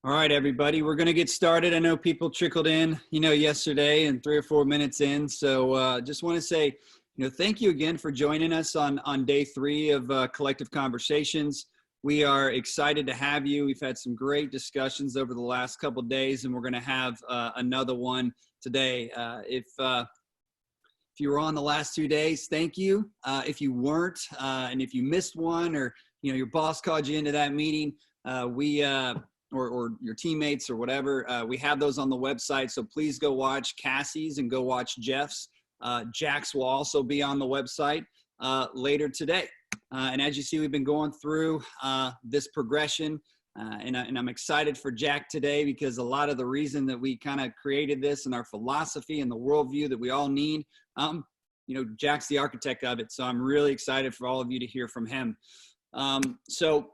All right, everybody, we're going to get started. I know people trickled in, yesterday and 3 or 4 minutes in. So just want to say, thank you again for joining us on day 3 of Collective Conversations. We are excited to have you. We've had some great discussions over the last couple of days, and we're going to have another one today. If you were on the last 2 days, thank you. If you weren't, and if you missed one, or your boss called you into that meeting, or your teammates or whatever, we have those on the website. So please go watch Cassie's and go watch Jeff's. Jack's will also be on the website later today. And as you see, we've been going through this progression, and I'm excited for Jack today, because a lot of the reason that we kind of created this and our philosophy and the worldview that we all need, Jack's the architect of it. So I'm really excited for all of you to hear from him. So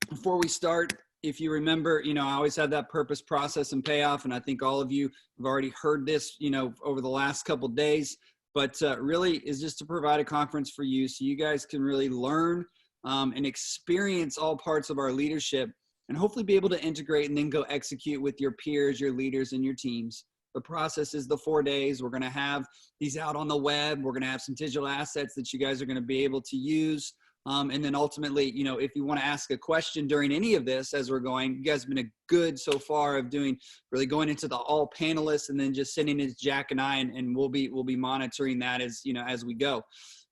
before we start, if you remember, I always have that purpose, process, and payoff. And I think all of you have already heard this, over the last couple of days, but really is just to provide a conference for you so you guys can really learn and experience all parts of our leadership, and hopefully be able to integrate and then go execute with your peers, your leaders, and your teams. The process is the 4 days. We're going to have these out on the web. We're going to have some digital assets that you guys are going to be able to use. And then ultimately, if you want to ask a question during any of this as we're going, you guys have been a good so far of really going into the all panelists and then just sending it to Jack and I, and we'll be monitoring that as we go.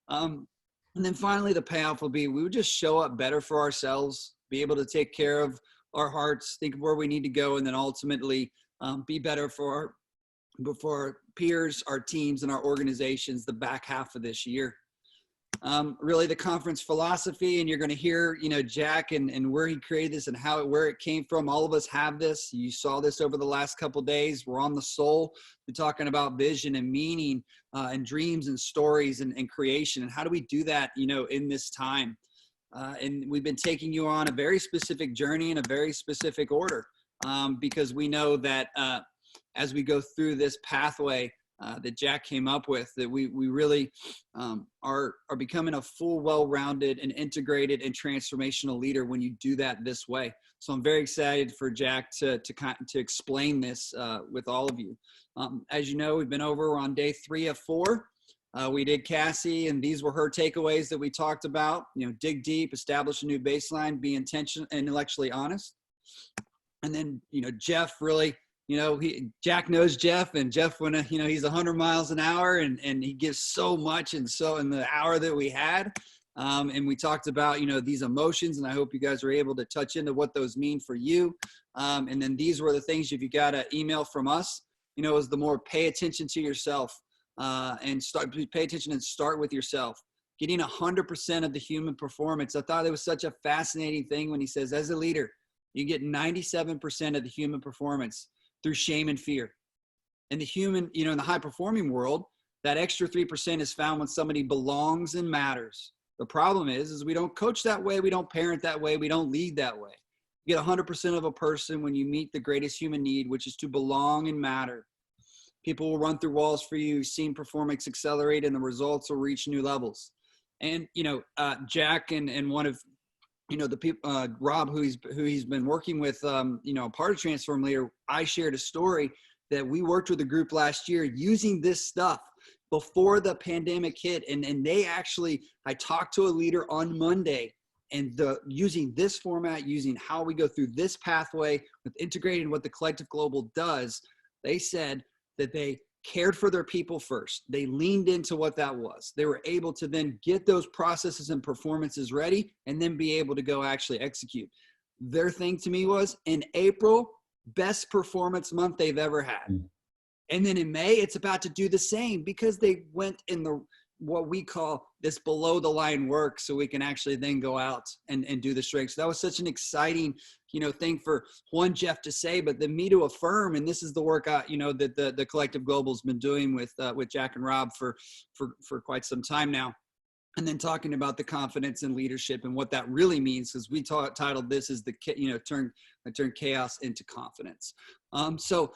And then finally, the payoff will be, we would just show up better for ourselves, be able to take care of our hearts, think of where we need to go, and then ultimately be better for our peers, our teams, and our organizations the back half of this year. Really the conference philosophy, and you're going to hear, Jack and where he created this and where it came from. All of us have this. You saw this over the last couple of days. We're on the soul. We're talking about vision and meaning and dreams and stories and creation. And how do we do that, in this time? And we've been taking you on a very specific journey in a very specific order, because we know that as we go through this pathway that Jack came up with, that we really are becoming a full, well-rounded and integrated and transformational leader when you do that this way. So I'm very excited for Jack to explain this with all of you. As you know, we've been over on day 3 of 4. We did Cassie, and these were her takeaways that we talked about. Dig deep, establish a new baseline, be intentional and intellectually honest. And then, Jeff really, Jack knows Jeff, and Jeff, when he's 100 miles an hour, and he gives so much, and so in the hour that we had, and we talked about these emotions, and I hope you guys are able to touch into what those mean for you. And then these were the things, if you got an email from us, is the more pay attention to yourself, and pay attention and start with yourself. Getting 100% of the human performance. I thought it was such a fascinating thing when he says, as a leader, you get 97% of the human performance through shame and fear. And the human, in the high performing world, that extra 3% is found when somebody belongs and matters. The problem is we don't coach that way. We don't parent that way. We don't lead that way. You get 100% of a person when you meet the greatest human need, which is to belong and matter. People will run through walls for you, seen performance accelerate, and the results will reach new levels. And, Jack and one of, the people, Rob, who he's been working with, part of Transform Leader, I shared a story that we worked with a group last year using this stuff before the pandemic hit. And they actually, I talked to a leader on Monday, and using this format, using how we go through this pathway with integrating what the Collective Global does, they said that they cared for their people first. They leaned into what that was. They were able to then get those processes and performances ready, and then be able to go actually execute. Their thing to me was, in April, best performance month they've ever had. And then in May, it's about to do the same, because they went in what we call this below the line work, so we can actually then go out and do the strength. So that was such an exciting, thing for Jeff to say, but then me to affirm. And this is the work that the Collective Global's been doing with Jack and Rob for quite some time now. And then talking about the confidence and leadership and what that really means, because we titled this as turn chaos into confidence. So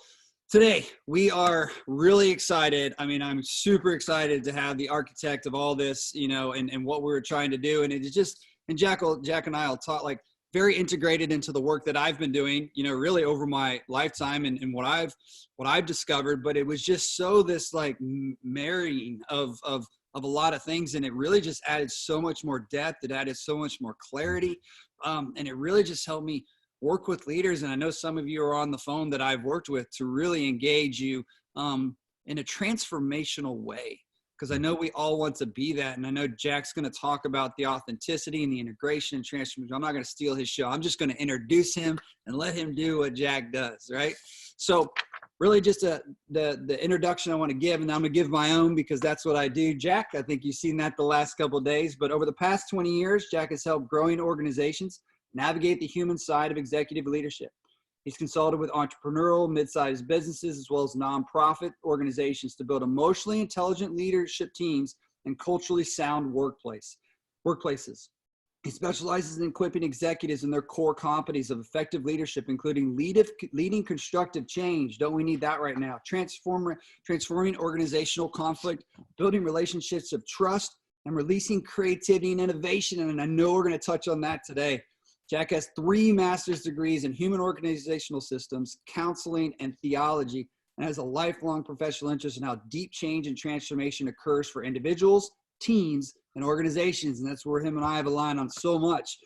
today, we are really excited. I mean, I'm super excited to have the architect of all this, and what we were trying to do. And it is just, and Jack and I will talk, like, very integrated into the work that I've been doing, you know, really over my lifetime and what I've discovered. But it was just so this like marrying of a lot of things, and it really just added so much more depth. It added so much more clarity, and it really just helped me work with leaders. And I know some of you are on the phone that I've worked with to really engage you in a transformational way, because I know we all want to be that. And I know Jack's going to talk about the authenticity and the integration and transformation. I'm not going to steal his show. I'm just going to introduce him and let him do what Jack does, right? So really just the introduction I want to give, and I'm going to give my own because that's what I do. Jack, I think you've seen that the last couple of days, but over the past 20 years, Jack has helped growing organizations navigate the human side of executive leadership. He's consulted with entrepreneurial, mid-sized businesses, as well as nonprofit organizations to build emotionally intelligent leadership teams and culturally sound workplaces. He specializes in equipping executives in their core competencies of effective leadership, including leading constructive change. Don't we need that right now? Transforming organizational conflict, building relationships of trust, and releasing creativity and innovation. And I know we're going to touch on that today. Jack has 3 master's degrees in human organizational systems, counseling, and theology, and has a lifelong professional interest in how deep change and transformation occurs for individuals, teams, and organizations. And that's where him and I have aligned on so much.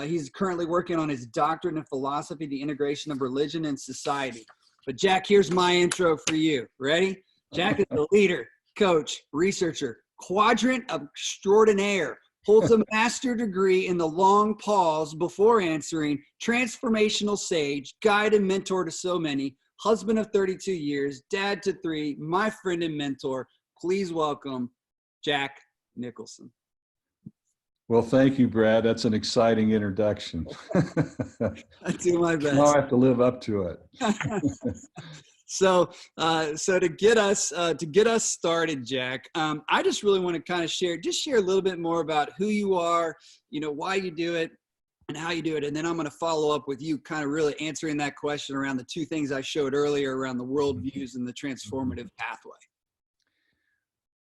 He's currently working on his doctorate in philosophy, the integration of religion and society. But Jack, here's my intro for you. Ready? Jack is a leader, coach, researcher, quadrant extraordinaire, holds a master's degree in the long pause before answering, transformational sage, guide and mentor to so many, husband of 32 years, dad to 3, my friend and mentor. Please welcome Jack Nicholson. Well, thank you, Brad. That's an exciting introduction. I do my best. Now I have to live up to it. So to get us started, Jack, I just really want to kind of share a little bit more about who you are, you know, why you do it and how you do it. And then I'm going to follow up with you kind of really answering that question around the 2 things I showed earlier around the worldviews and the transformative pathway.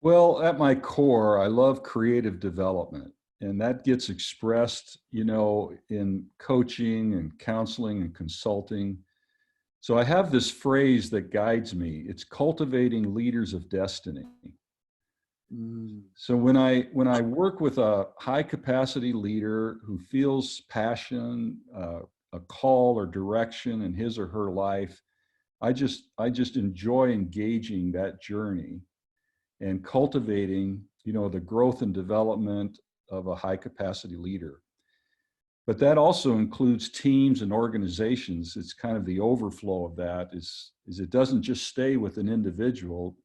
Well, at my core, I love creative development, and that gets expressed, you know, in coaching and counseling and consulting. So I have this phrase that guides me. It's cultivating leaders of destiny. So when I work with a high capacity leader who feels passion, a call or direction in his or her life, I just enjoy engaging that journey and cultivating, you know, the growth and development of a high capacity leader. But that also includes teams and organizations. It's kind of the overflow of that is it doesn't just stay with an individual.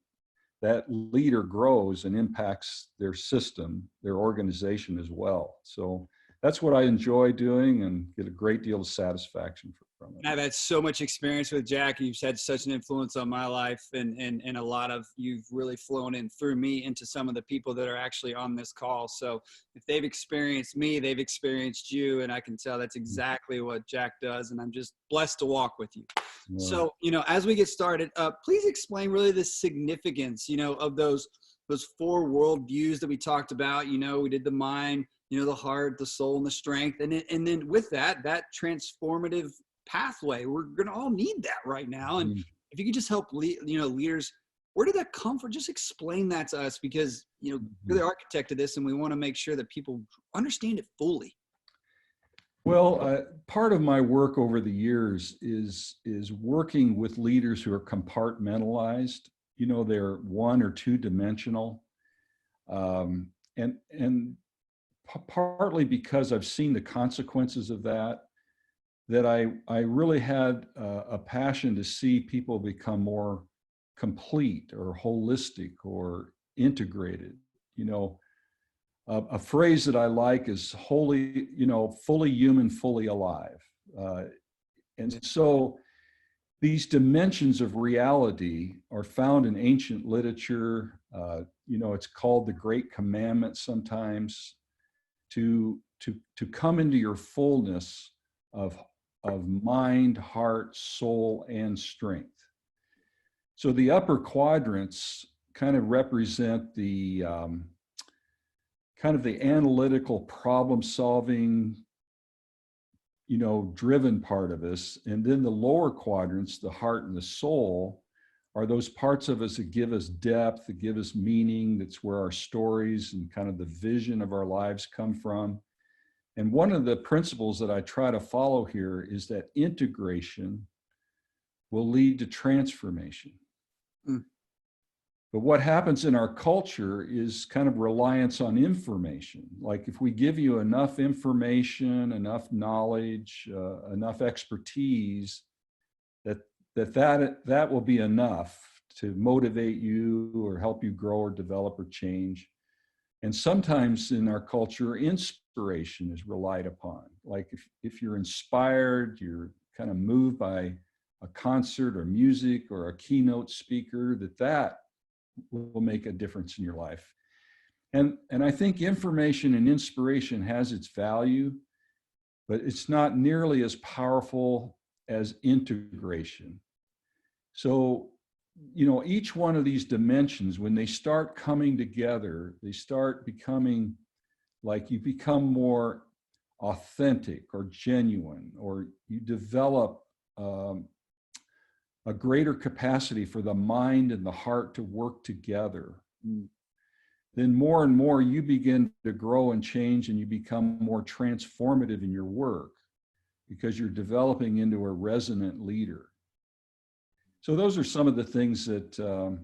That leader grows and impacts their system, their organization as well. So that's what I enjoy doing and get a great deal of satisfaction from it. I've had so much experience with Jack. You've had such an influence on my life, and a lot of you've really flown in through me into some of the people that are actually on this call. So if they've experienced me, they've experienced you, and I can tell that's exactly what Jack does. And I'm just blessed to walk with you. Yeah. So, you know, as we get started, please explain really the significance, you know, of those 4 worldviews that we talked about. You know, we did the mind, you know, the heart, the soul, and the strength. And then with that transformative pathway, we're going to all need that right now. And if you could just help leaders, where did that come from? Just explain that to us, because, you know, you're the architect of this and we want to make sure that people understand it fully. Well, part of my work over the years is working with leaders who are compartmentalized. You know, they're 1 or 2 dimensional. And partly because I've seen the consequences of that I really had a passion to see people become more complete or holistic or integrated. You know, a phrase that I like is fully human, fully alive. And so these dimensions of reality are found in ancient literature. You know, it's called the Great Commandment sometimes, to come into your fullness of mind, heart, soul, and strength. So the upper quadrants kind of represent the kind of the analytical problem solving, driven part of us. And then the lower quadrants, the heart and the soul, are those parts of us that give us depth, that give us meaning. That's where our stories and kind of the vision of our lives come from. And one of the principles that I try to follow here is that integration will lead to transformation. Mm. But what happens in our culture is kind of reliance on information. Like if we give you enough information, enough knowledge, enough expertise, that will be enough to motivate you or help you grow or develop or change. And sometimes in our culture, inspiration is relied upon. Like if you're inspired, you're kind of moved by a concert or music or a keynote speaker, that will make a difference in your life. And I think information and inspiration has its value, but it's not nearly as powerful as integration. So, each one of these dimensions, when they start coming together, they start becoming like you become more authentic or genuine, or you develop a greater capacity for the mind and the heart to work together. Then more and more you begin to grow and change, and you become more transformative in your work because you're developing into a resonant leader. So those are some of the things that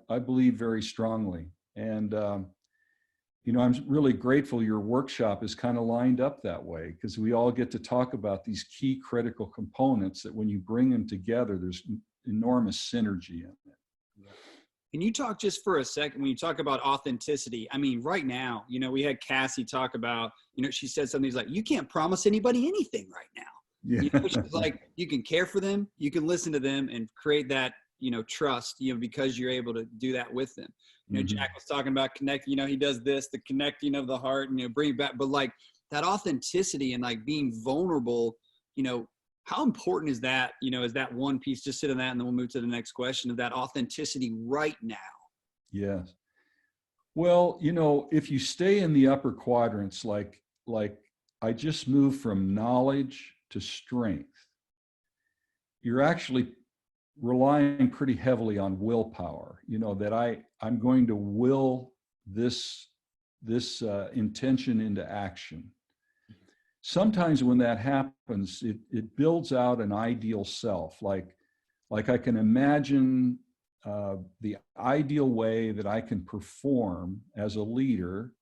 I believe very strongly. And, I'm really grateful your workshop is kind of lined up that way, because we all get to talk about these key critical components that when you bring them together, there's enormous synergy in it. Can you talk just for a second, when you talk about authenticity? I mean, right now, we had Cassie talk about, she said something like, you can't promise anybody anything right now. Yeah. She's like, you can care for them, you can listen to them and create that, trust, because you're able to do that with them. Jack was talking about connect, he does this, the connecting of the heart, and, bring it back. But like that authenticity and like being vulnerable, how important is that, is that one piece? Just sit on that and then we'll move to the next question of that authenticity right now. Yes. Well, if you stay in the upper quadrants, like I just moved from knowledge to strength, you're actually relying pretty heavily on willpower, that I'm going to will this intention into action. Sometimes when that happens, it builds out an ideal self. Like I can imagine the ideal way that I can perform as a leader,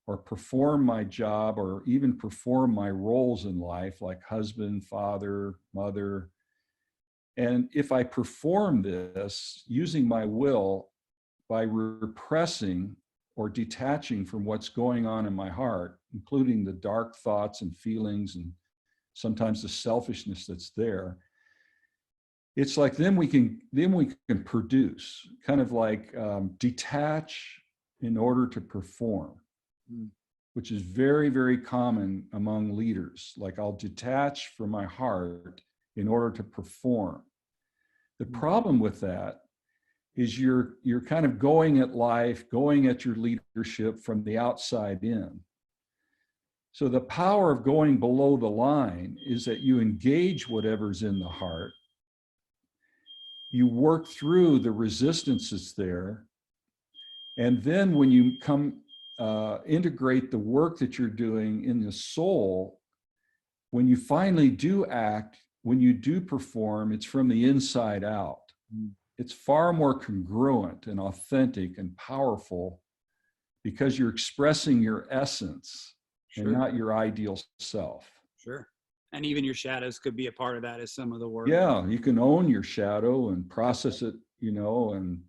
or perform my job, or even perform my roles in life, like husband, father, mother. And if I perform this using my will by repressing or detaching from what's going on in my heart, including the dark thoughts and feelings and sometimes the selfishness that's there, it's like then we can produce, kind of like detach in order to perform, which is very, very common among leaders. Like I'll detach from my heart in order to perform. The problem with that is you're kind of going at life, going at your leadership from the outside in. So the power of going below the line is that you engage whatever's in the heart, you work through the resistances there, and then when you integrate the work that you're doing in the soul, when you finally do act, when you do perform, it's from the inside out. It's far more congruent and authentic and powerful because you're expressing your essence. Sure. And not your ideal self. Sure. And even your shadows could be a part of that as some of the work. Yeah, you can own your shadow and process it, and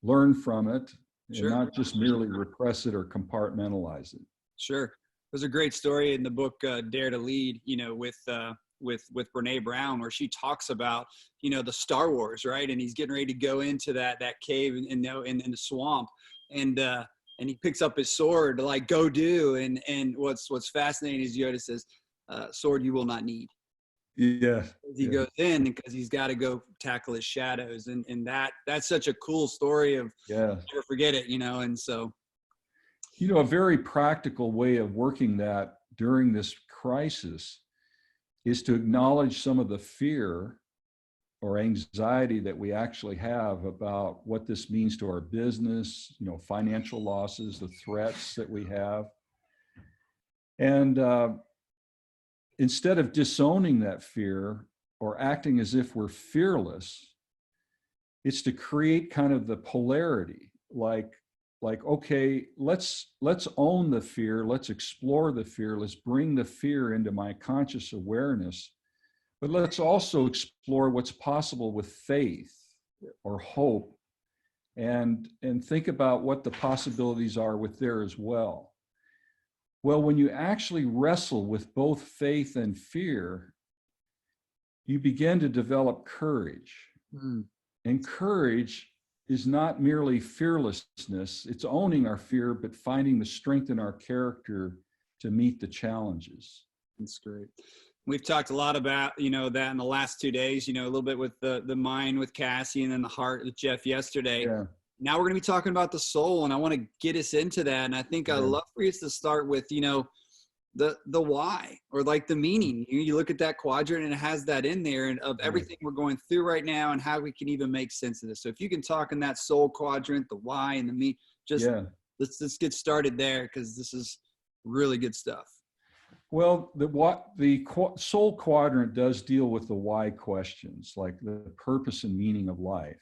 learn from it, and not just merely repress it or compartmentalize it. Sure. There's a great story in the book Dare to Lead, with Brene Brown, where she talks about, the Star Wars, right? And he's getting ready to go into that cave in the swamp, and he picks up his sword to like go do. And what's fascinating is Yoda says, sword you will not need. Yeah. He goes in because he's got to go tackle his shadows. And that's such a cool story of never forget it, and so. A very practical way of working that during this crisis is to acknowledge some of the fear or anxiety that we actually have about what this means to our business, financial losses, the threats that we have. And instead of disowning that fear or acting as if we're fearless, it's to create kind of the polarity, like, okay, let's own the fear, let's explore the fear, let's bring the fear into my conscious awareness, but let's also explore what's possible with faith or hope, and think about what the possibilities are with there as well. Well, when you actually wrestle with both faith and fear, you begin to develop courage. And courage is not merely fearlessness, it's owning our fear, but finding the strength in our character to meet the challenges. That's great. We've talked a lot about, that in the last 2 days, a little bit with the mind with Cassie, and then the heart with Jeff yesterday. Yeah. Now we're going to be talking about the soul, and I want to get us into that. And I think I'd love for you to start with, the why, or like the meaning. You look at that quadrant and it has that in there, and of everything we're going through right now and how we can even make sense of this. So if you can talk in that soul quadrant, the why and the me, let's get started there, because this is really good stuff. Well, the soul quadrant does deal with the why questions, like the purpose and meaning of life.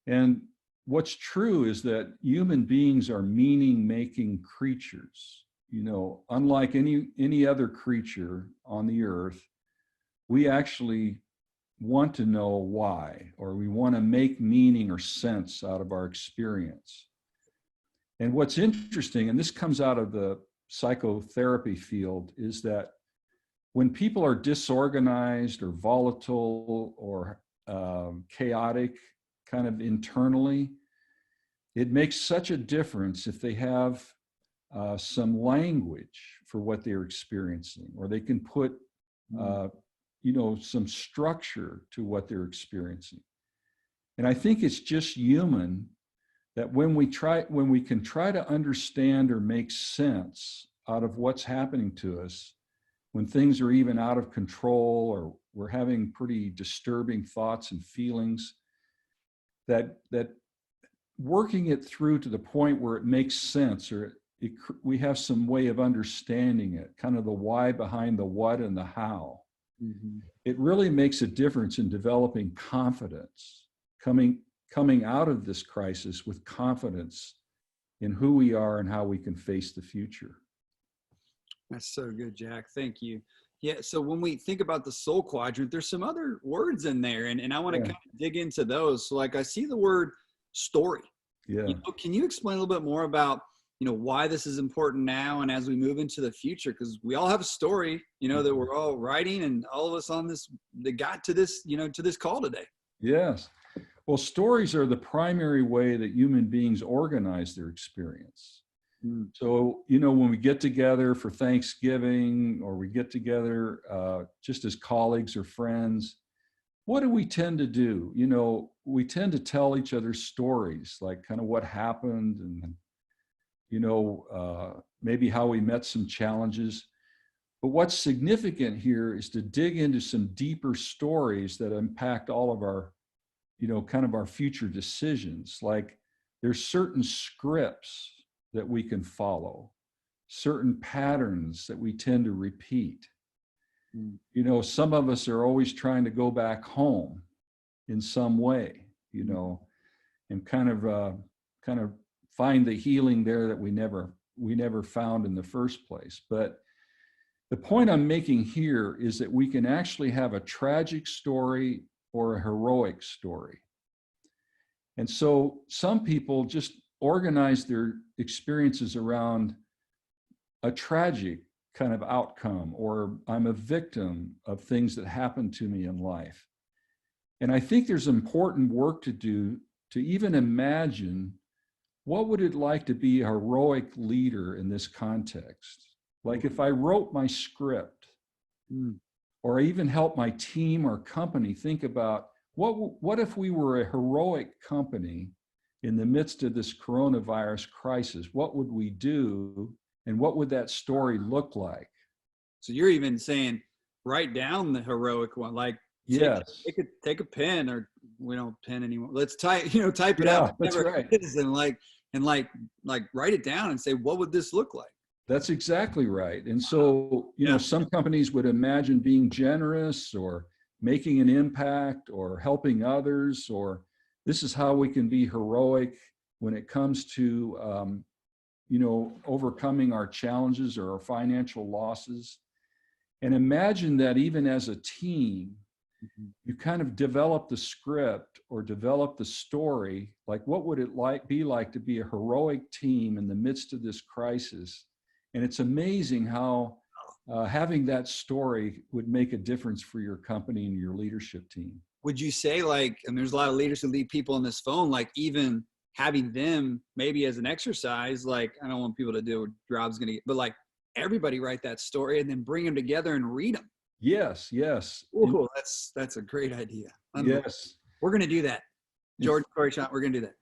And what's true is that human beings are meaning-making creatures. Unlike any other creature on the earth, we actually want to know why, or we want to make meaning or sense out of our experience. And what's interesting, and this comes out of the psychotherapy field, is that when people are disorganized or volatile or chaotic kind of internally, it makes such a difference if they have some language for what they're experiencing, or they can put some structure to what they're experiencing. And I think it's just human that when we can try to understand or make sense out of what's happening to us, when things are even out of control, or we're having pretty disturbing thoughts and feelings, that working it through to the point where it makes sense, or we have some way of understanding it, kind of the why behind the what and the how. It really makes a difference in developing confidence, coming out of this crisis with confidence in who we are and how we can face the future. That's so good, Jack. Thank you. Yeah. So when we think about the soul quadrant, there's some other words in there, and I want to kind of dig into those. So like I see the word story. Yeah. Can you explain a little bit more about, why this is important now and as we move into the future? Because we all have a story, that we're all writing, and all of us on this, that got to this, to this call today. Yes. Well, stories are the primary way that human beings organize their experience. So, when we get together for Thanksgiving, or we get together just as colleagues or friends, what do we tend to do? We tend to tell each other stories, like kind of what happened, and, maybe how we met some challenges. But what's significant here is to dig into some deeper stories that impact all of our, kind of our future decisions. Like there's certain scripts that we can follow, certain patterns that we tend to repeat. Some of us are always trying to go back home in some way, and kind of find the healing there that we never found in the first place. But the point I'm making here is that we can actually have a tragic story or a heroic story. And so some people just organize their experiences around a tragic kind of outcome, or I'm a victim of things that happened to me in life. And I think there's important work to do to even imagine, what would it like to be a heroic leader in this context? Like if I wrote my script, or I even help my team or company think about, what if we were a heroic company in the midst of this coronavirus crisis? What would we do? And what would that story look like? So you're even saying write down the heroic one. Like Yes. take a pen, or we don't pen anymore. Let's type, type it out, Yeah, that's whatever right. it is, and write it down and say, what would this look like? That's exactly right. And so, some companies would imagine being generous or making an impact or helping others, or this is how we can be heroic when it comes to, overcoming our challenges or our financial losses. And imagine that even as a team, you kind of develop the script or develop the story. Like, what would it be like to be a heroic team in the midst of this crisis? And it's amazing how having that story would make a difference for your company and your leadership team. Would you say, like, and there's a lot of leaders who lead people on this phone, like even having them maybe as an exercise, like, I don't want people to do what Rob's going to get, but like everybody write that story and then bring them together and read them. Yes, yes. Oh, that's a great idea. Yes. We're going to do that. George Story Shot, we're going to do that.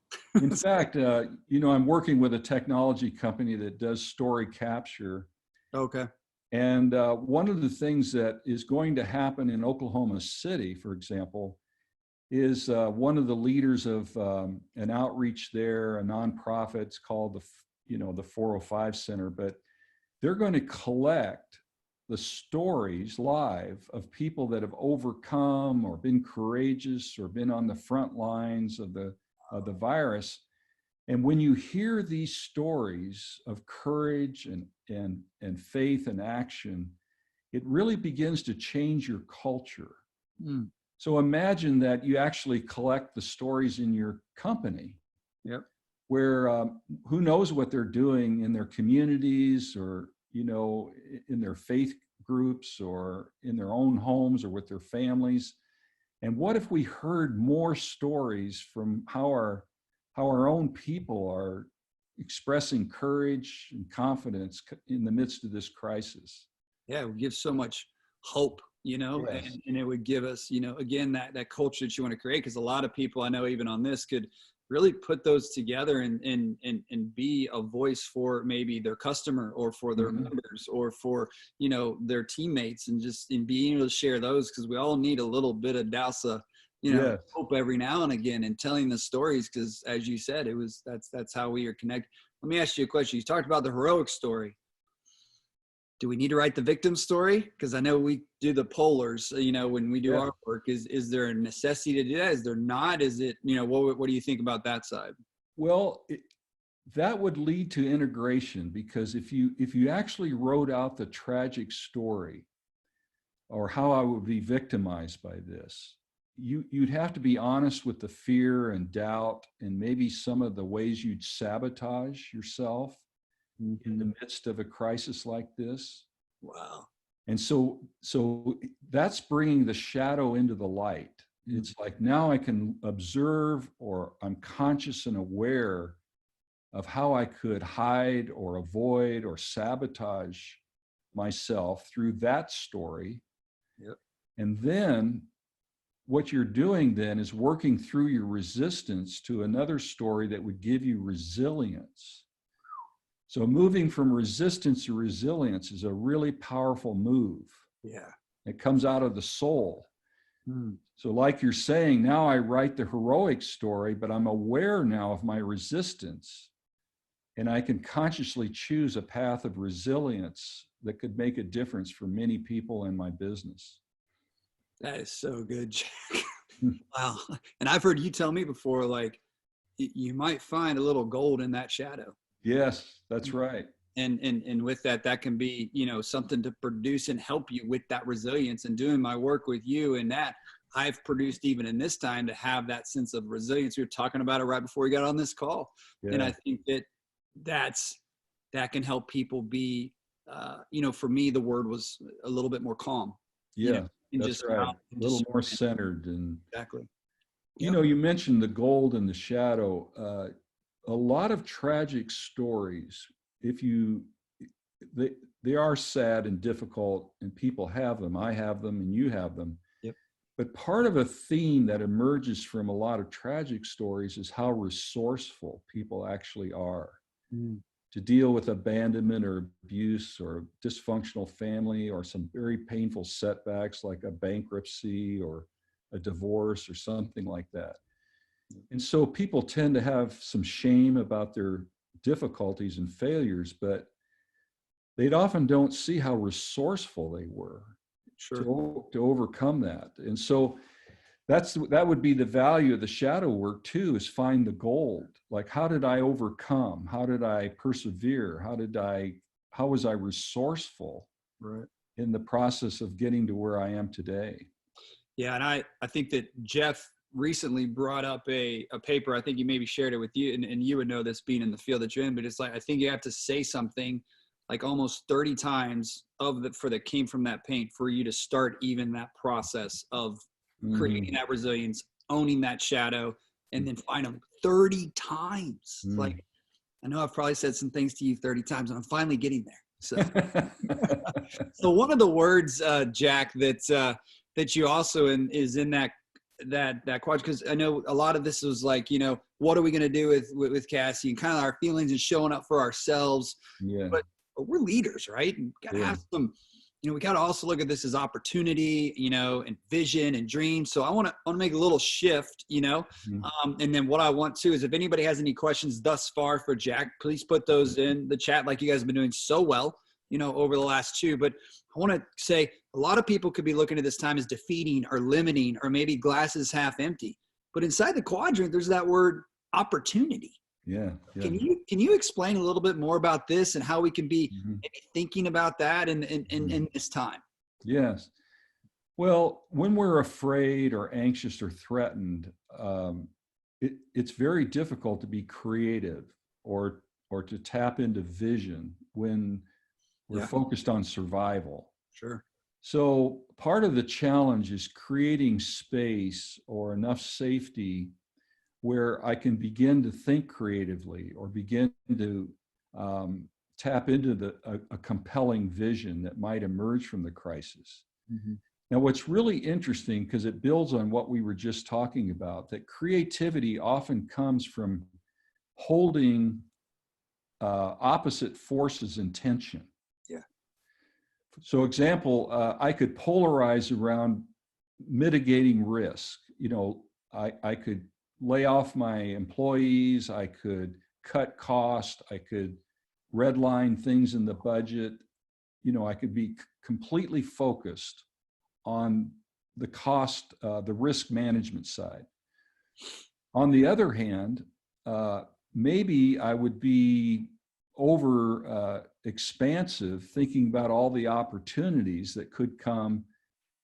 In fact, I'm working with a technology company that does story capture. Okay. And one of the things that is going to happen in Oklahoma City, for example, is one of the leaders of an outreach there, a nonprofit. It's called the 405 Center, but they're going to collect the stories live of people that have overcome or been courageous or been on the front lines of the virus. And when you hear these stories of courage and faith and action, it really begins to change your culture. Mm. So imagine that you actually collect the stories in your company. Yep. Where who knows what they're doing in their communities, or in their faith groups, or in their own homes, or with their families. And what if we heard more stories from how our own people are expressing courage and confidence in the midst of this crisis? Yeah, it would give so much hope, Yes. and it would give us, again, that culture that you want to create. Because a lot of people I know, even on this, could really put those together and be a voice for maybe their customer, or for their members, or for, their teammates, and just in being able to share those, because we all need a little bit of douse of, Yes. hope every now and again, and telling the stories, because as you said, that's how we are connected. Let me ask you a question. You talked about the heroic story. Do we need to write the victim story? Because I know we do the polars, when we do our work. Is there a necessity to do that? Is there not? Is it, what do you think about that side? Well, that would lead to integration, because if you actually wrote out the tragic story, or how I would be victimized by this, you'd have to be honest with the fear and doubt, and maybe some of the ways you'd sabotage yourself in the midst of a crisis like this. Wow. And so that's bringing the shadow into the light. It's like, now I can observe, or I'm conscious and aware of how I could hide or avoid or sabotage myself through that story. Yep. And then what you're doing then is working through your resistance to another story that would give you resilience. So moving from resistance to resilience is a really powerful move. Yeah. It comes out of the soul. Mm. So like you're saying, now I write the heroic story, but I'm aware now of my resistance, and I can consciously choose a path of resilience that could make a difference for many people in my business. That is so good, Jack. Wow. And I've heard you tell me before, like, you might find a little gold in that shadow. Yes, that's right. And with that can be, something to produce and help you with that resilience. And doing my work with you, and that I've produced even in this time, to have that sense of resilience. We were talking about it right before we got on this call. Yeah. And I think that can help people be, for me, the word was a little bit more calm. Yeah, that's right. A little more centered. And exactly. You mentioned the gold and the shadow. A lot of tragic stories, they are sad and difficult, and people have them. I have them, and you have them. Yep. But part of a theme that emerges from a lot of tragic stories is how resourceful people actually are. to deal with abandonment or abuse or dysfunctional family or some very painful setbacks like a bankruptcy or a divorce or something like that. And so people tend to have some shame about their difficulties and failures, but they often don't see how resourceful they were to overcome that. And so that would be the value of the shadow work too, is find the gold. Like, how did I overcome? How did I persevere? How was I resourceful in the process of getting to where I am today? Yeah. And I think that Jeff recently brought up a paper. I think you maybe shared it with you, and you would know this being in the field that you're in, but it's like, I think you have to say something like almost 30 times that came from that paint for you to start even that process of creating that resilience, owning that shadow, and then finally 30 times. Like, I know I've probably said some things to you 30 times, and I'm finally getting there. So, so one of the words, Jack, that you also is in that quadrant, because I know a lot of this was like, what are we going to do with Cassie, and kind of our feelings and showing up for ourselves. Yeah. But we're leaders, right? And got to have some, we got to also look at this as opportunity, and vision and dreams. So I want to make a little shift, and then what I want to is, if anybody has any questions thus far for Jack, please put those in the chat, like you guys have been doing so well, over the last two. But I want to say, a lot of people could be looking at this time as defeating or limiting, or maybe glasses half empty. But inside the quadrant, there's that word opportunity. Yeah. Can you explain a little bit more about this and how we can be maybe thinking about that in this time? Yes. Well, when we're afraid or anxious or threatened, it's very difficult to be creative or to tap into vision when we're focused on survival. Sure. So part of the challenge is creating space or enough safety where I can begin to think creatively, or begin to tap into a compelling vision that might emerge from the crisis. Now, what's really interesting, because it builds on what we were just talking about, that creativity often comes from holding opposite forces in tension. Yeah. So example, I could polarize around mitigating risk. I could lay off my employees, I could cut cost, I could redline things in the budget. I could be completely focused on the cost, the risk management side. On the other hand, maybe I would be over expansive, thinking about all the opportunities that could come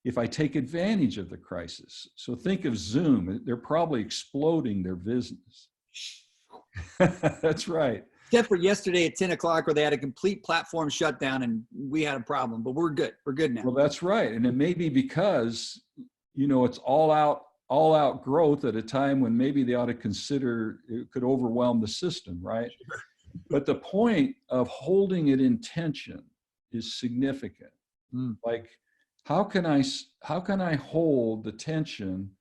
if I take advantage of the crisis. So think of Zoom. They're probably exploding their business. That's right. Except for yesterday at 10 o'clock, where they had a complete platform shutdown and we had a problem, but we're good. We're good now. Well, that's right. And it may be because, it's all out growth at a time when maybe they ought to consider it could overwhelm the system, right? Sure. But the point of holding it in tension is significant. Like, how can I hold the tension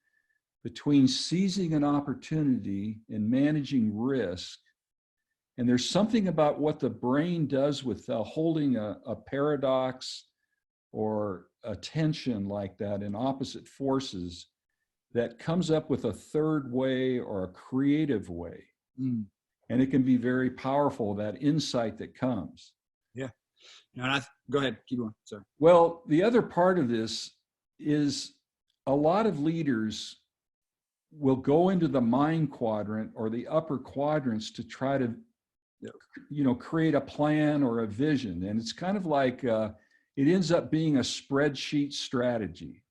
between seizing an opportunity and managing risk? And there's something about what the brain does with holding a paradox or a tension like that in opposite forces, that comes up with a third way or a creative way. And it can be very powerful, that insight that comes. Yeah. Go ahead, keep going. Sorry. Well, the other part of this is a lot of leaders will go into the mind quadrant or the upper quadrants to try to, create a plan or a vision. And it's kind of like, it ends up being a spreadsheet strategy.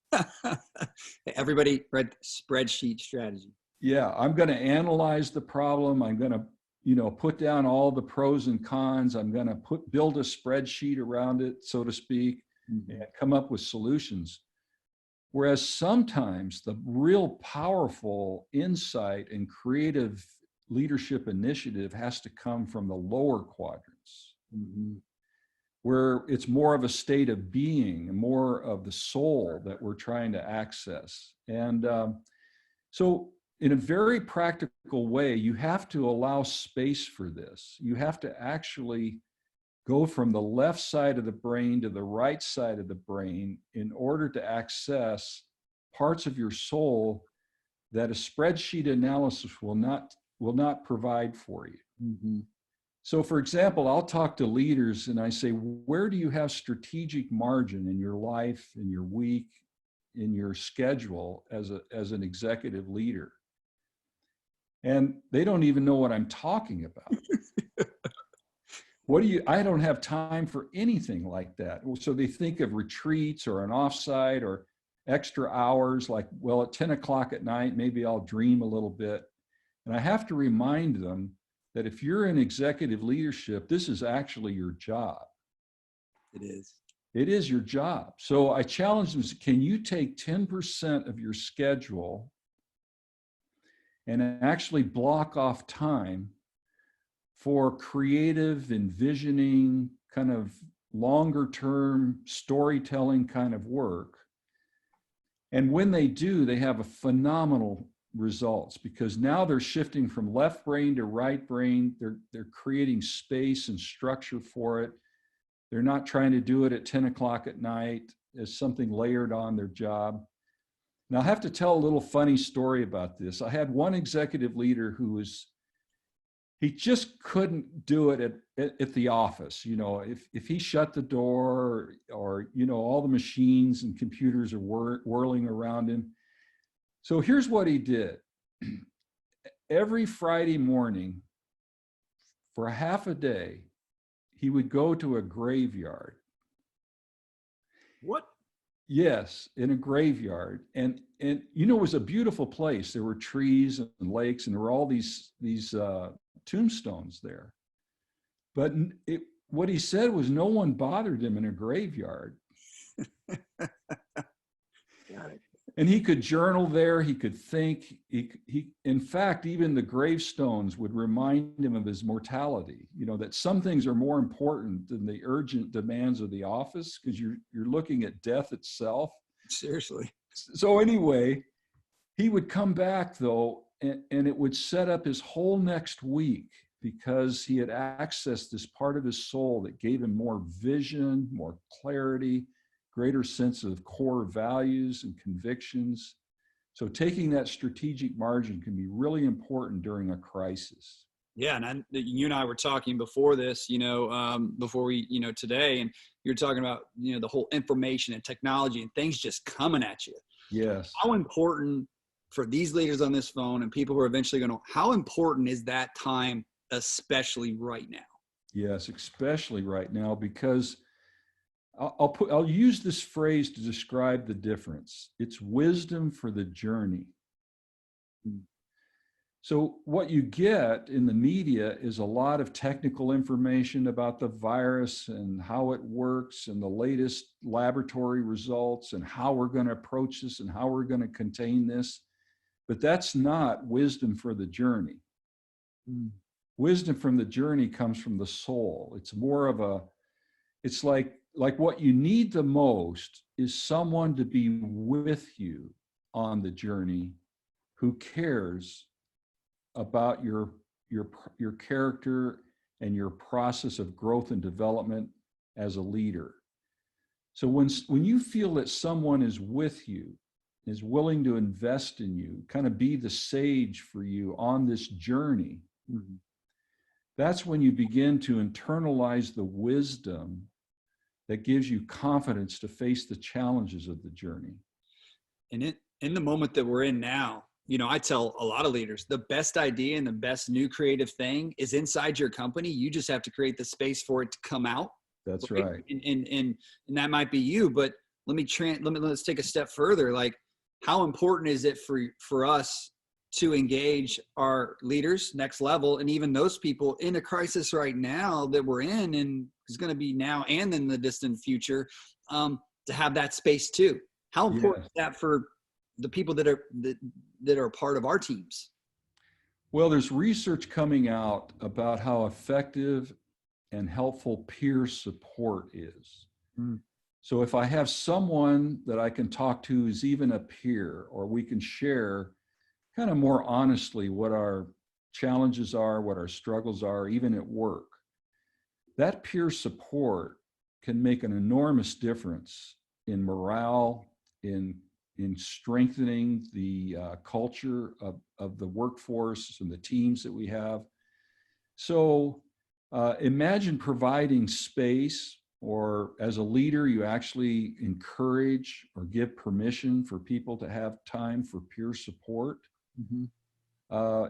Everybody read spreadsheet strategy. Yeah, I'm going to analyze the problem. I'm going to, put down all the pros and cons. I'm going to build a spreadsheet around it, so to speak, and come up with solutions. Whereas sometimes the real powerful insight and creative leadership initiative has to come from the lower quadrants, where it's more of a state of being and more of the soul that we're trying to access. And so in a very practical way, you have to allow space for this. You have to actually go from the left side of the brain to the right side of the brain in order to access parts of your soul that a spreadsheet analysis will not provide for you. Mm-hmm. So for example, I'll talk to leaders and I say, where do you have strategic margin in your life, in your week, in your schedule as an executive leader? And they don't even know what I'm talking about. I don't have time for anything like that. So they think of retreats or an offsite or extra hours, like, well, at 10 o'clock at night, maybe I'll dream a little bit. And I have to remind them that if you're in executive leadership, this is actually your job. It is. It is your job. So I challenge them, can you take 10% of your schedule and actually block off time for creative, envisioning, kind of longer term storytelling kind of work? And when they do, they have a phenomenal results, because now they're shifting from left brain to right brain. They're creating space and structure for it. They're not trying to do it at 10 o'clock at night as something layered on their job. Now, I have to tell a little funny story about this. I had one executive leader he just couldn't do it at the office. You know, if he shut the door or you know, all the machines and computers are whirling around him. So here's what he did. Every Friday morning for half a day, he would go to a graveyard. What? Yes, in a graveyard. And you know, it was a beautiful place. There were trees and lakes, and there were all these tombstones there. But what he said was no one bothered him in a graveyard. Got it. And he could journal there, he could think. In fact, even the gravestones would remind him of his mortality. You know, that some things are more important than the urgent demands of the office, because you're looking at death itself. Seriously. So anyway, he would come back though, and it would set up his whole next week, because he had accessed this part of his soul that gave him more vision, more clarity, greater sense of core values and convictions. So taking that strategic margin can be really important during a crisis. Yeah, and you and I were talking before this, you know, before we, you know, today, and you're talking about, you know, the whole information and technology and things just coming at you. Yes. How important for these leaders on this phone and people who are eventually going to, how important is that time, especially right now? Yes, especially right now, because I'll use this phrase to describe the difference. It's wisdom for the journey. So what you get in the media is a lot of technical information about the virus and how it works and the latest laboratory results and how we're going to approach this and how we're going to contain this. But that's not wisdom for the journey. Wisdom from the journey comes from the soul. It's more of it's like what you need the most is someone to be with you on the journey who cares about your character and your process of growth and development as a leader. So when you feel that someone is with you, is willing to invest in you, kind of be the sage for you on this journey, that's when you begin to internalize the wisdom that gives you confidence to face the challenges of the journey. And in the moment that we're in now, you know, I tell a lot of leaders, the best idea and the best new creative thing is inside your company. You just have to create the space for it to come out. That's right. And that might be you, but let's take a step further. Like, how important is it for us to engage our leaders next level, and even those people in a crisis right now that we're in and is going to be now and in the distant future, to have that space too? How important is that for the people that are part of our teams? Well, there's research coming out about how effective and helpful peer support is. So if I have someone that I can talk to who's even a peer, or we can share, kind of more honestly what our challenges are, what our struggles are, even at work. That peer support can make an enormous difference in morale, in strengthening the culture of the workforce and the teams that we have. So imagine providing space, or as a leader, you actually encourage or give permission for people to have time for peer support. Mm-hmm.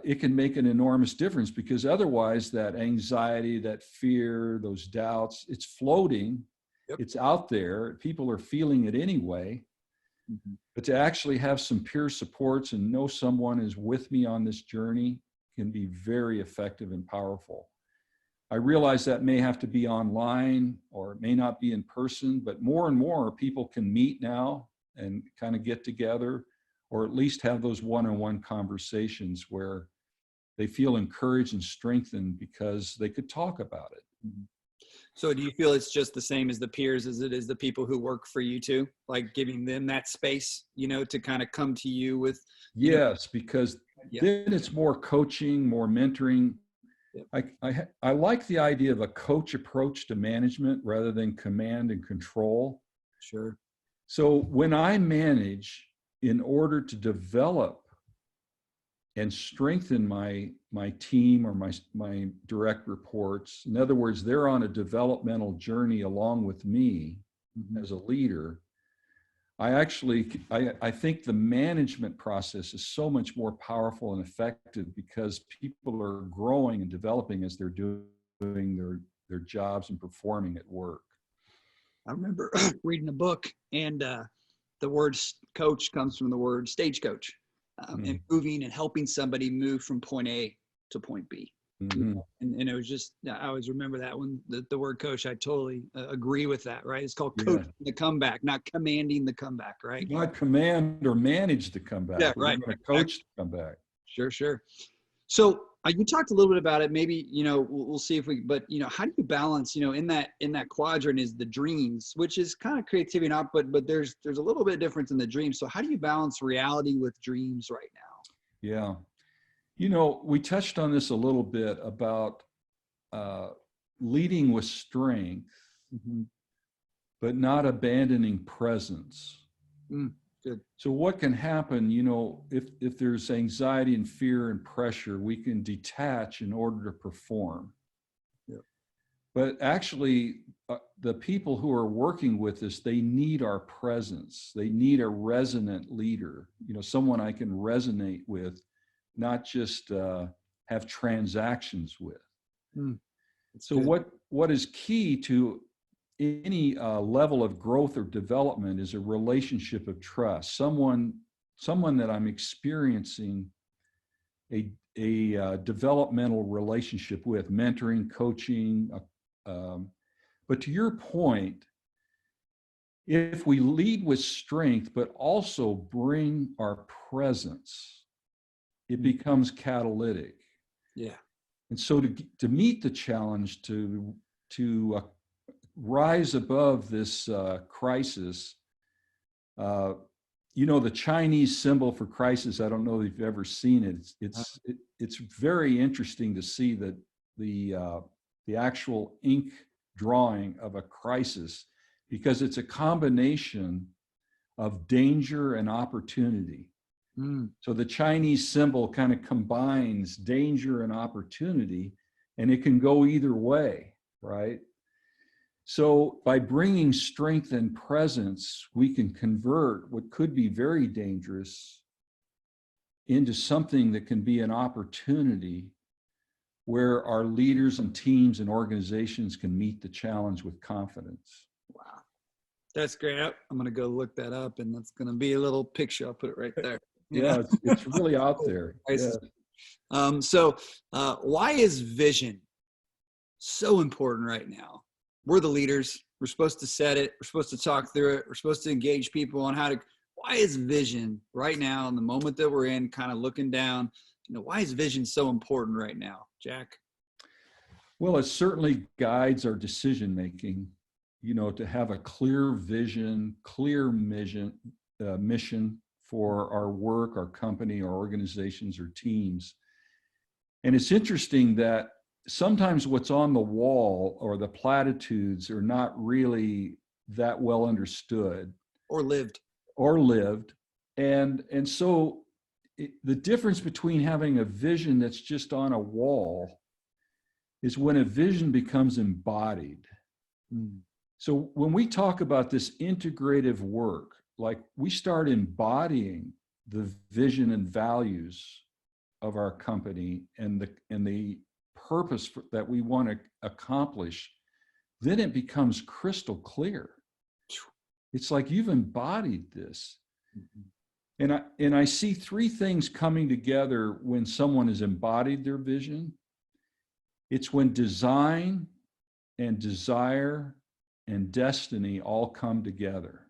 It can make an enormous difference, because otherwise that anxiety, that fear, those doubts, it's floating, Yep. It's out there, people are feeling it anyway. Mm-hmm. But to actually have some peer supports and know someone is with me on this journey can be very effective and powerful. I realize that may have to be online or it may not be in person, but more and more people can meet now and kind of get together, or at least have those one-on-one conversations where they feel encouraged and strengthened because they could talk about it. Mm-hmm. So do you feel it's just the same as the peers as it is the people who work for you too? Like giving them that space, to kind of come to you with, yes, because yeah. then it's more coaching, more mentoring. Yep. I like the idea of a coach approach to management rather than command and control. Sure. So when I manage, in order to develop and strengthen my team or my direct reports, in other words, they're on a developmental journey along with me Mm-hmm. as a leader, I think the management process is so much more powerful and effective because people are growing and developing as they're doing their jobs and performing at work. I remember reading a book, and the word coach comes from the word stagecoach, and moving and helping somebody move from point A to point B. Mm-hmm. And it was just, I always remember that one, the word coach. I totally agree with that, right? It's called coaching the comeback, not commanding the comeback, right? Not command or manage the comeback. Yeah, right. We're going to coach the comeback. Sure. So you talked a little bit about it. Maybe we'll see if we. But how do you balance? In that quadrant is the dreams, which is kind of creativity and output. But there's a little bit of difference in the dreams. So how do you balance reality with dreams right now? Yeah, we touched on this a little bit about leading with strength, Mm-hmm. but not abandoning presence. Good. So what can happen, if there's anxiety and fear and pressure, we can detach in order to perform. Yep. But actually, the people who are working with us, they need our presence. They need a resonant leader, someone I can resonate with, not just have transactions with. So what is key to any level of growth or development is a relationship of trust. Someone that I'm experiencing a developmental relationship with, mentoring, coaching. But to your point, if we lead with strength, but also bring our presence, it becomes catalytic. Yeah. And so to meet the challenge, to rise above this crisis, the Chinese symbol for crisis, I don't know if you've ever seen it. It's very interesting to see that the actual ink drawing of a crisis, because it's a combination of danger and opportunity. So the Chinese symbol kind of combines danger and opportunity, and it can go either way, right? So by bringing strength and presence, we can convert what could be very dangerous into something that can be an opportunity where our leaders and teams and organizations can meet the challenge with confidence. Wow. That's great. I'm going to go look that up, and that's going to be a little picture. I'll put it right there. Yeah, it's really out there. Yeah. So why is vision so important right now? We're the leaders. We're supposed to set it. We're supposed to talk through it. We're supposed to engage people on why is vision right now in the moment that we're in, kind of looking down, why is vision so important right now, Jack? Well, it certainly guides our decision-making, to have a clear vision, clear mission, for our work, our company, our organizations, or teams. And it's interesting that sometimes what's on the wall or the platitudes are not really that well understood or lived. And so the difference between having a vision that's just on a wall is when a vision becomes embodied. So when we talk about this integrative work, like we start embodying the vision and values of our company and the purpose that we want to accomplish, then it becomes crystal clear. It's like you've embodied this. And I see three things coming together when someone has embodied their vision. It's when design and desire and destiny all come together.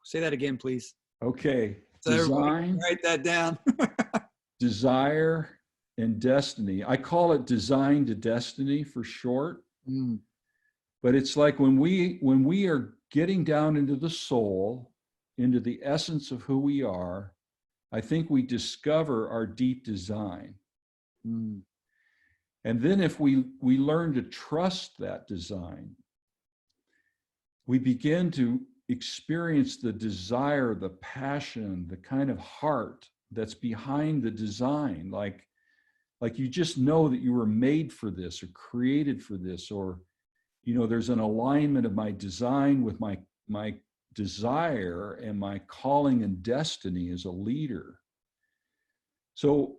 Say that again, please. Okay. So design, write that down. Desire and destiny. I call it design to destiny for short. But it's like when we are getting down into the soul, into the essence of who we are, I think we discover our deep design. And then if we learn to trust that design, we begin to experience the desire, the passion, the kind of heart that's behind the design. Like you just know that you were made for this or created for this, or, you know, there's an alignment of my design with my desire and my calling and destiny as a leader. So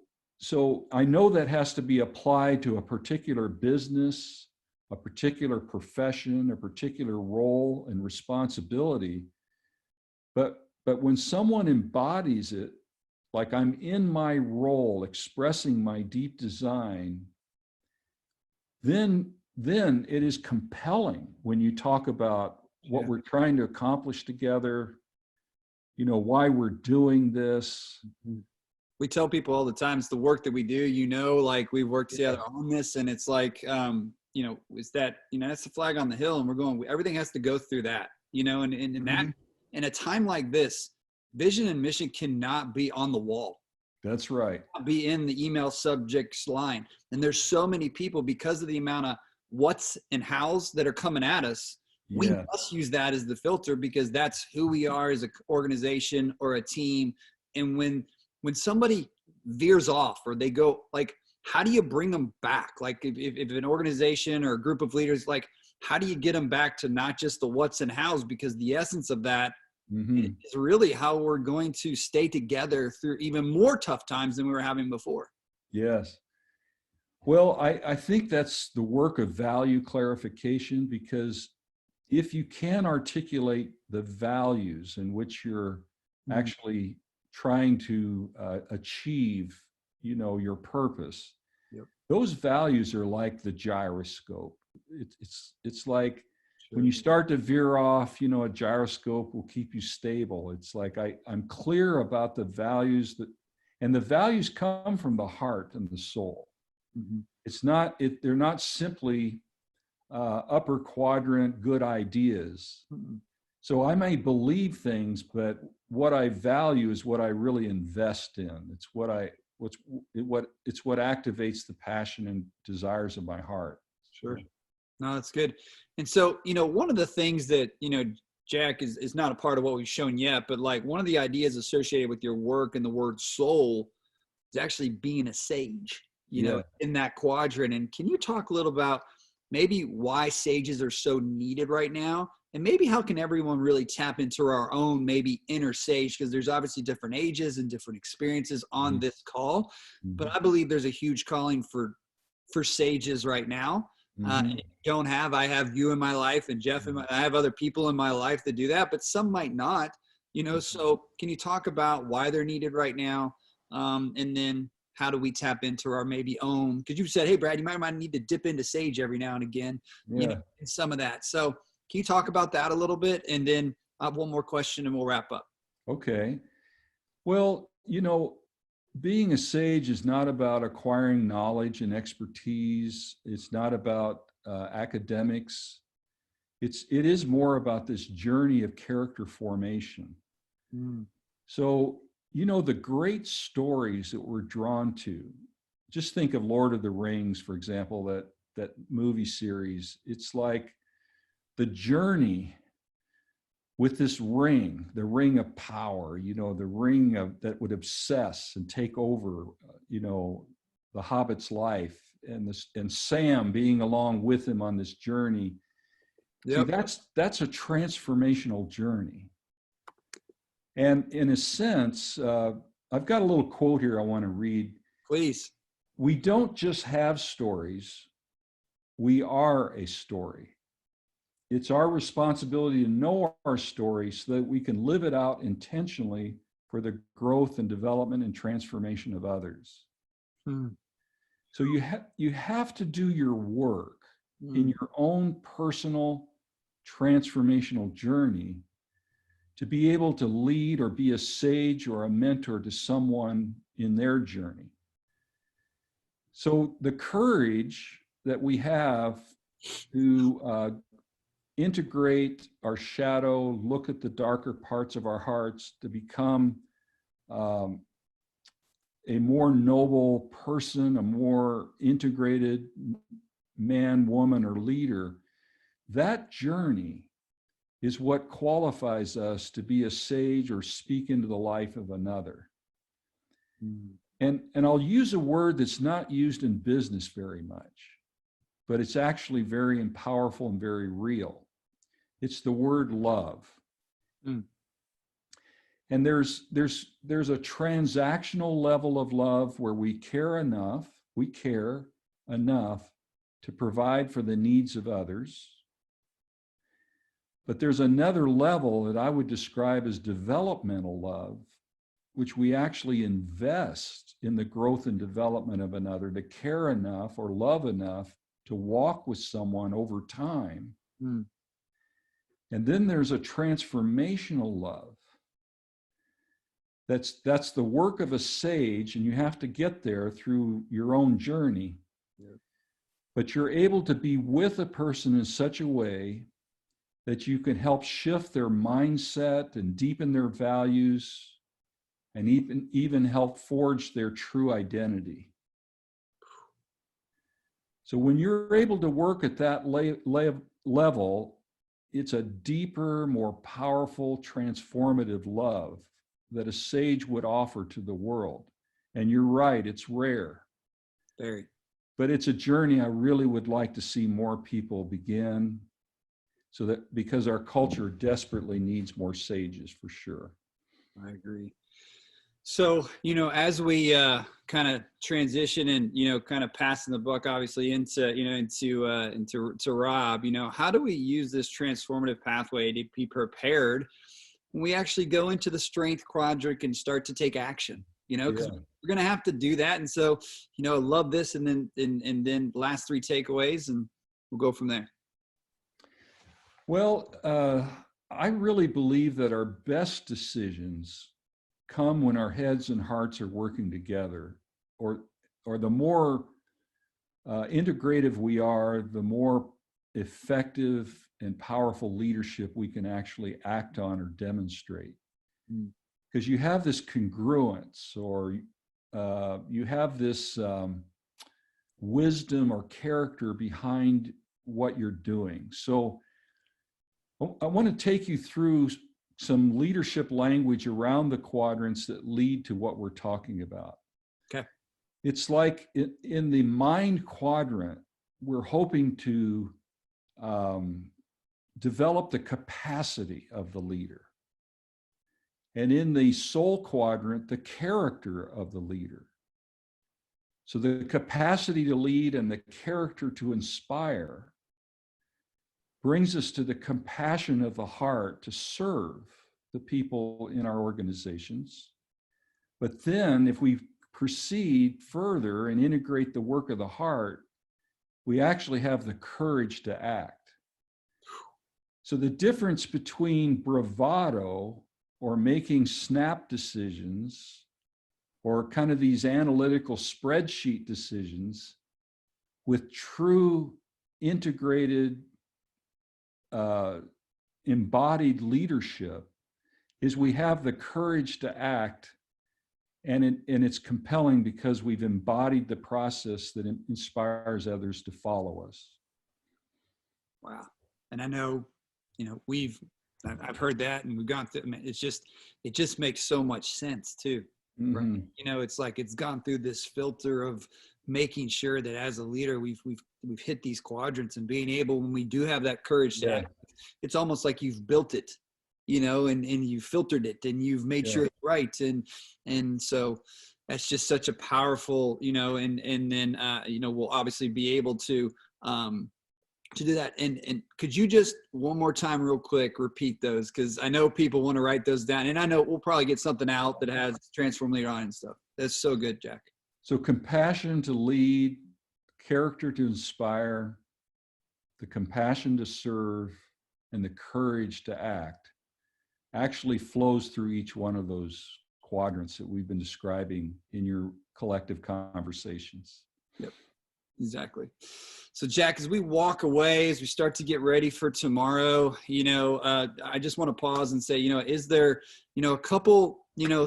I know that has to be applied to a particular business, a particular profession, a particular role and responsibility. But when someone embodies it, like I'm in my role expressing my deep design, then it is compelling when you talk about what we're trying to accomplish together, you know, why we're doing this. We tell people all the time, it's the work that we do, you know, like we've worked together on this, and it's like, you know, is that, you know, that's the flag on the hill, and we're going, everything has to go through that, you know, and that, in a time like this, vision and mission cannot be on the wall. That's right. Be in the email subjects line. And there's so many people, because of the amount of what's and how's that are coming at us, we must use that as the filter, because that's who we are as an organization or a team. And when somebody veers off or they go, like, how do you bring them back? Like if an organization or a group of leaders, like, how do you get them back to not just the what's and how's? Because the essence of that is really how we're going to stay together through even more tough times than we were having before. Yes. Well, I think that's the work of value clarification, because if you can articulate the values in which you're actually trying to achieve, you know, your purpose, those values are like the gyroscope. It's like when you start to veer off, you know, a gyroscope will keep you stable. It's like I'm clear about the values and the values come from the heart and the soul. It's not, they're not simply upper quadrant good ideas. So I may believe things, but what I value is what I really invest in. It's what activates the passion and desires of my heart. Sure. No, that's good. And so, you know, one of the things that, you know, Jack is not a part of what we've shown yet, but like one of the ideas associated with your work and the word soul is actually being a sage, you know, in that quadrant. And can you talk a little about maybe why sages are so needed right now? And maybe how can everyone really tap into our own maybe inner sage? Because there's obviously different ages and different experiences on this call. But I believe there's a huge calling for sages right now. And if you don't have, I have you in my life and Jeff, I have other people in my life that do that, but some might not, you know. So can you talk about why they're needed right now? And then how do we tap into our maybe own, because you said, hey, Brad, you might need to dip into sage every now and again, you know, and some of that. So can you talk about that a little bit? And then I have one more question and we'll wrap up. Okay. Well, you know, being a sage is not about acquiring knowledge and expertise. It's not about academics. It is more about this journey of character formation. So you know, the great stories that we're drawn to, just think of Lord of the Rings, for example, that movie series. It's like the journey with this ring, the ring of power, you know, the ring of that would obsess and take over, you know, the Hobbit's life, and Sam being along with him on this journey. See, Yep. that's a transformational journey. And in a sense, I've got a little quote here I want to read. Please. We don't just have stories, we are a story. It's our responsibility to know our story so that we can live it out intentionally for the growth and development and transformation of others. So you have to do your work in your own personal transformational journey to be able to lead or be a sage or a mentor to someone in their journey. So the courage that we have to integrate our shadow, look at the darker parts of our hearts to become a more noble person, a more integrated man, woman, or leader, that journey is what qualifies us to be a sage or speak into the life of another. And I'll use a word that's not used in business very much, but it's actually very powerful and very real. It's the word love. And there's a transactional level of love where we care enough to provide for the needs of others. But there's another level that I would describe as developmental love, which we actually invest in the growth and development of another, to care enough or love enough to walk with someone over time. And then there's a transformational love. That's the work of a sage, and you have to get there through your own journey. But you're able to be with a person in such a way that you can help shift their mindset and deepen their values, and even help forge their true identity. So when you're able to work at that level, it's a deeper, more powerful, transformative love that a sage would offer to the world. And you're right, it's rare. Very. But it's a journey I really would like to see more people begin, so that, because our culture desperately needs more sages, for sure. I agree. So, you know, as we kind of transition and, you know, kind of passing the buck, obviously, into Rob, you know, how do we use this transformative pathway to be prepared when we actually go into the strength quadrant and start to take action? You know, because we're going to have to do that. And so, you know, I love this. And then last 3 takeaways, and we'll go from there. Well, I really believe that our best decisions come when our heads and hearts are working together, or the more integrative we are, the more effective and powerful leadership we can actually act on or demonstrate. Because you have this congruence, or you have this wisdom or character behind what you're doing. So I want to take you through some leadership language around the quadrants that lead to what we're talking about. Okay. It's like in the mind quadrant, we're hoping to develop the capacity of the leader. And in the soul quadrant, the character of the leader. So the capacity to lead and the character to inspire brings us to the compassion of the heart to serve the people in our organizations. But then if we proceed further and integrate the work of the heart, we actually have the courage to act. So the difference between bravado or making snap decisions or kind of these analytical spreadsheet decisions with true integrated embodied leadership is we have the courage to act And it's compelling because we've embodied the process that inspires others to follow us. Wow. And I know, I've heard that, and we've gone through, I mean, it just makes so much sense too. Right. Mm-hmm. It's like it's gone through this filter of making sure that as a leader, we've hit these quadrants, and being able, when we do have that courage to act, it's almost like you've built it, and you filtered it, and you've made sure it's right. And so that's just such a powerful, and then, we'll obviously be able to do that. And could you just one more time real quick repeat those, because I know people want to write those down, and I know we'll probably get something out that has transform later on and stuff. That's so good, Jack. So compassion to lead, character to inspire, the compassion to serve, and the courage to act actually flows through each one of those quadrants that we've been describing in your collective conversations. Yep, exactly. So Jack, as we walk away, as we start to get ready for tomorrow, I just want to pause and say, is there, a couple,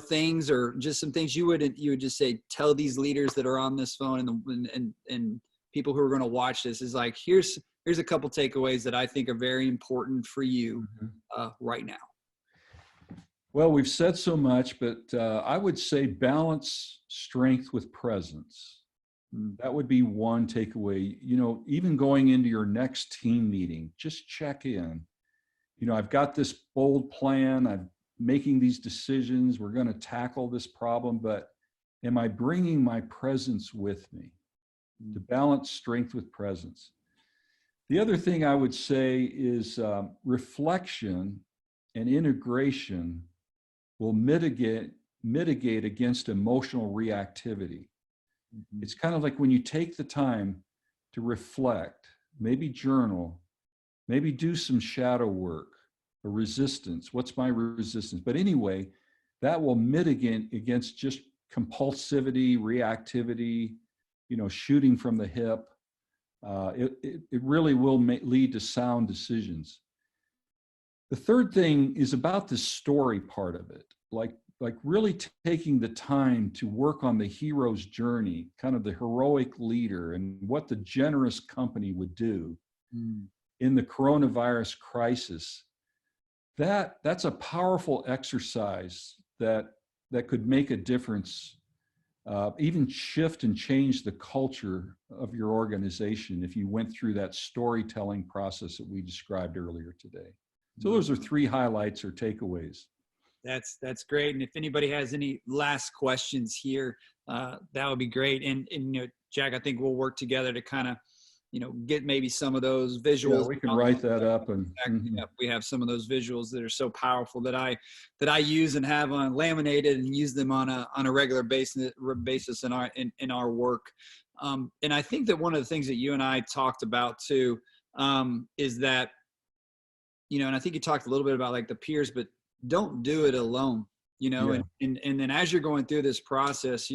things, or just some things you would just say, tell these leaders that are on this phone and people who are going to watch this, is like, here's a couple takeaways that I think are very important for you right now. Well, we've said so much, but I would say balance strength with presence. That would be one takeaway. Even going into your next team meeting, just check in. I've got this bold plan. I'm making these decisions. We're going to tackle this problem, but am I bringing my presence with me? To balance strength with presence. The other thing I would say is reflection and integration will mitigate against emotional reactivity. It's kind of like when you take the time to reflect, maybe journal, maybe do some shadow work, a resistance. What's my resistance? But anyway, that will mitigate against just compulsivity, reactivity, shooting from the hip. It really will lead to sound decisions. The third thing is about the story part of it, like really taking the time to work on the hero's journey, kind of the heroic leader, and what the generous company would do in the coronavirus crisis. That's a powerful exercise that could make a difference, even shift and change the culture of your organization if you went through that storytelling process that we described earlier today. So those are three highlights or takeaways. That's great. And if anybody has any last questions here, that would be great. And Jack, I think we'll work together to kind of, get maybe some of those visuals. Yeah, we can write that up, and we have some of those visuals that are so powerful that I use and have on laminated and use them on a regular basis in our work. And I think that one of the things that you and I talked about too, is that, and I think you talked a little bit about like the peers, but don't do it alone, and then as you're going through this process,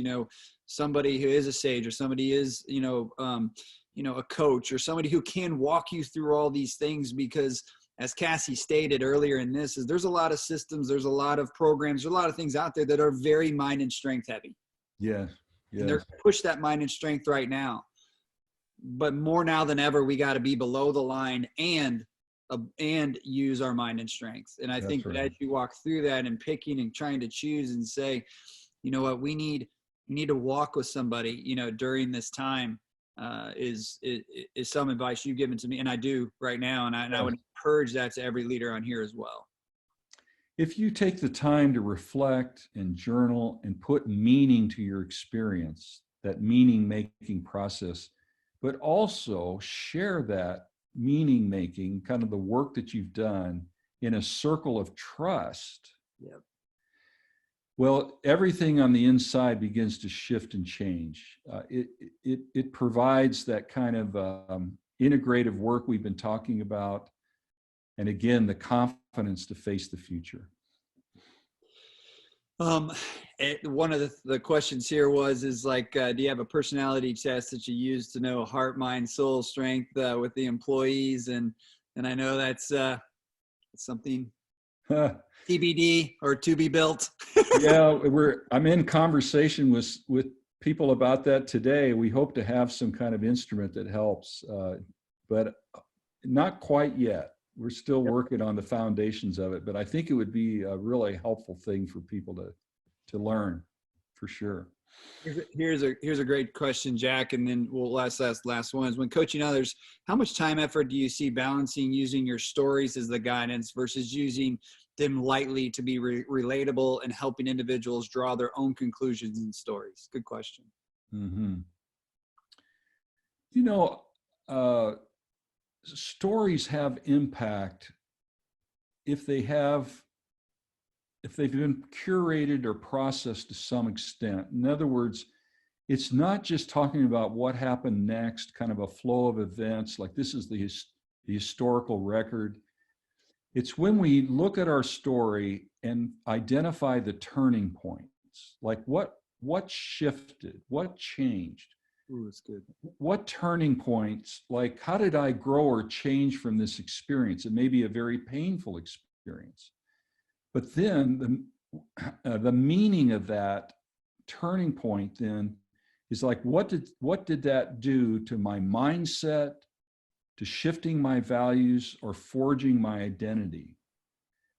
somebody who is a sage, or somebody is, a coach, or somebody who can walk you through all these things, because as Cassie stated earlier in this, there's a lot of systems, there's a lot of programs, there's a lot of things out there that are very mind and strength heavy. Yeah. And they're push that mind and strength right now. But more now than ever, we got to be below the line and use our mind and strength. And I think that as you walk through that and picking and trying to choose and say, you know what, we need to walk with somebody, during this time, is some advice you've given to me, and I do right now. And I would encourage that to every leader on here as well. If you take the time to reflect and journal and put meaning to your experience, that meaning making process, but also share that meaning making, kind of the work that you've done, in a circle of trust. Yep. Well, everything on the inside begins to shift and change. It provides that kind of integrative work we've been talking about, and again, the confidence to face the future. One of the questions here is like, do you have a personality test that you use to know heart, mind, soul strength with the employees? And I know that's something TBD or to be built. Yeah, I'm in conversation with people about that today. We hope to have some kind of instrument that helps, but not quite yet. We're still working on the foundations of it, but I think it would be a really helpful thing for people to learn, for sure. Here's a great question, Jack, and then we'll last one is, when coaching others, how much time effort do you see balancing using your stories as the guidance versus using them lightly to be relatable and helping individuals draw their own conclusions and stories? Good question. Mm-hmm. Stories have impact if they've been curated or processed to some extent. In other words, it's not just talking about what happened next, kind of a flow of events, like this is the historical record. It's when we look at our story and identify the turning points, like what shifted, what changed. Ooh, that's good. What turning points, like how did I grow or change from this experience? It may be a very painful experience, but then the meaning of that turning point then is like, what did that do to my mindset, to shifting my values or forging my identity?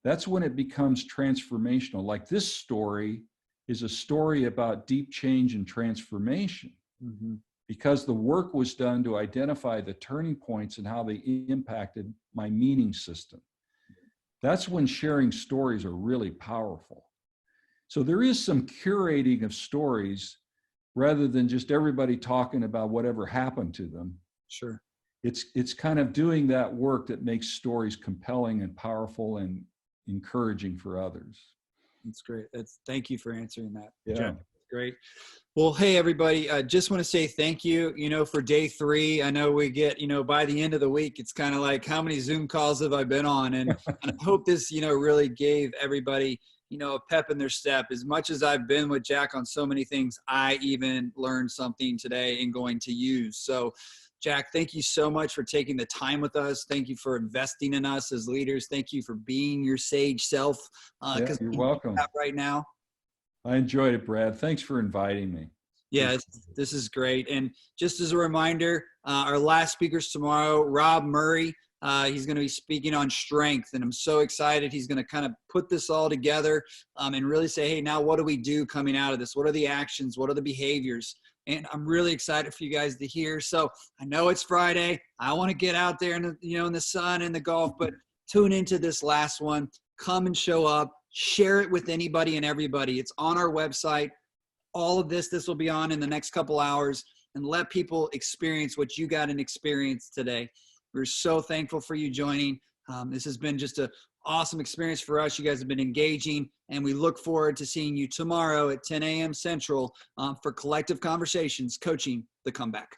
That's when it becomes transformational. Like this story is a story about deep change and transformation. Mm-hmm. Because the work was done to identify the turning points and how they impacted my meaning system. That's when sharing stories are really powerful. So there is some curating of stories rather than just everybody talking about whatever happened to them. Sure. It's kind of doing that work that makes stories compelling and powerful and encouraging for others. That's great. Thank you for answering that, Yeah. Jack. Great. Well, hey, everybody, I just want to say thank you, for day 3. I know we get, by the end of the week, it's kind of like, how many Zoom calls have I been on? And I hope this, really gave everybody, a pep in their step. As much as I've been with Jack on so many things, I even learned something today and going to use. So, Jack, thank you so much for taking the time with us. Thank you for investing in us as leaders. Thank you for being your sage self. Yeah, you're welcome. Right now. I enjoyed it, Brad. Thanks for inviting me. Yeah, this is great. And just as a reminder, our last speaker's tomorrow, Rob Murray. He's going to be speaking on strength, and I'm so excited. He's going to kind of put this all together and really say, hey, now what do we do coming out of this? What are the actions? What are the behaviors? And I'm really excited for you guys to hear. So I know it's Friday. I want to get out there in the sun and the golf, but tune into this last one. Come and show up. Share it with anybody and everybody. It's on our website. All of this will be on in the next couple hours, and let people experience what you got and experience today. We're so thankful for you joining. This has been just an awesome experience for us. You guys have been engaging, and we look forward to seeing you tomorrow at 10 a.m. Central for Collective Conversations, Coaching the Comeback.